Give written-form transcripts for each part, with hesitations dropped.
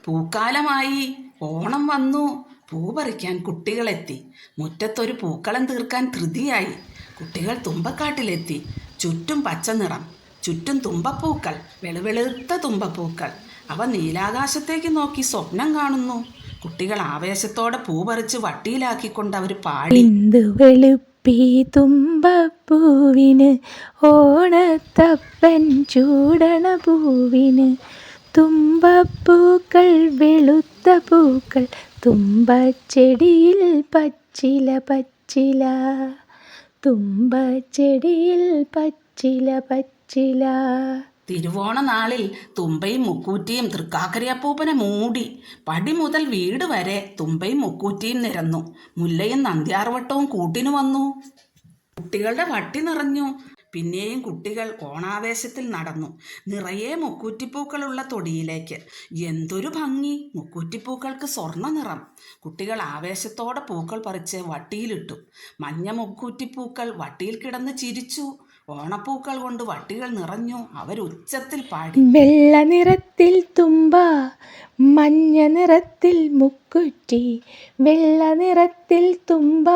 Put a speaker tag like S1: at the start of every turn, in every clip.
S1: പൂക്കാലമായി, ഓണം വന്നു. പൂ പറിക്കാൻ കുട്ടികളെത്തി. മുറ്റത്തൊരു പൂക്കളം തീർക്കാൻ ധൃതിയായി. കുട്ടികൾ തുമ്പക്കാട്ടിലെത്തി. ചുറ്റും പച്ച നിറം, ചുറ്റും തുമ്പപ്പൂക്കൾ, വെളുവെളുത്ത തുമ്പപ്പൂക്കൾ. അവ നീലാകാശത്തേക്ക് നോക്കി സ്വപ്നം കാണുന്നു. കുട്ടികൾ ആവേശത്തോടെ പൂ പറിച്ച് വട്ടിയിലാക്കിക്കൊണ്ട് അവർ പാടി:
S2: വെളുപ്പി തുമ്പപ്പൂവിന്, ഓണത്തപ്പൻ ചൂടണ പൂവിന്. തുമ്പപ്പൂക്കൾ വെളുത്ത പൂക്കൾ, തുമ്പച്ചെടിയിൽ പച്ചില പച്ചില. തുമ്പച്ചെടിയിൽ പച്ചില പച്ചില.
S1: തിരുവോണ നാളിൽ തുമ്പയും മുക്കൂറ്റിയും തൃക്കാക്കരയപ്പൂപ്പനെ മൂടി. പടി മുതൽ വീട് വരെ തുമ്പയും മുക്കൂറ്റിയും നിരന്നു. മുല്ലയും നന്ദ്യാർവട്ടവും കൂട്ടിനു വന്നു. കുട്ടികളുടെ വട്ടി നിറഞ്ഞു. പിന്നെയും കുട്ടികൾ ഓണാവേശത്തിൽ നടന്നു, നിറയെ മുക്കൂറ്റിപ്പൂക്കളുള്ള തൊടിയിലേക്ക്. എന്തൊരു ഭംഗി! മുക്കൂറ്റിപ്പൂക്കൾക്ക് സ്വർണ്ണ നിറം. കുട്ടികൾ ആവേശത്തോടെ പൂക്കൾ പറിച്ച് വട്ടിയിലിട്ടു. മഞ്ഞ മുക്കൂറ്റിപ്പൂക്കൾ വട്ടിയിൽ കിടന്ന് ചിരിച്ചു. ഓണപ്പൂക്കൾ കൊണ്ട് വട്ടികൾ നിറഞ്ഞു. അവരുച്ചത്തിൽ പാടി:
S2: വെള്ള നിറത്തിൽ തുമ്പ, മഞ്ഞ നിറത്തിൽ മുക്കുറ്റി. വെള്ള നിറത്തിൽ തുമ്പ,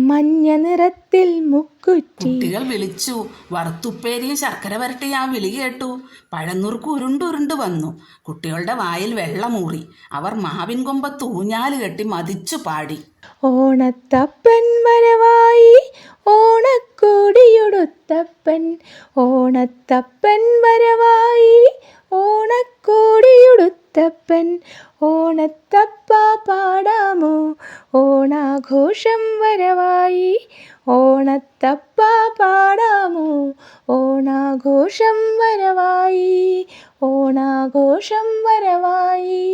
S2: മഞ്ഞ നിറത്തിൽ മുക്കുറ്റി.
S1: കുട്ടികൾ വിളിച്ചു. വറുത്തുപ്പേരിയും ശർക്കര വരട്ടിയും ആ വിളി കേട്ടു. പഴനുറുക്ക് ഉരുണ്ടുരുണ്ട് വന്നു. കുട്ടികളുടെ വായിൽ വെള്ളമൂറി. അവർ മാവിൻ കൊമ്പത്ത് ഊഞ്ഞാല് കെട്ടി മതിച്ചു പാടി:
S2: ഓണത്തപ്പൻ വരവായി, ഓണക്കോടിയുടുത്തപ്പൻ. ഓണത്തപ്പൻ വരവായി, ഓണക്കോടിയുടുത്തപ്പൻ. ഓണത്തപ്പ പാടാമോ, ഓണാഘോഷം വരവായി. ഓണത്തപ്പ പാടാമോ, ഓണാഘോഷം വരവായി. ഓണാഘോഷം വരവായി.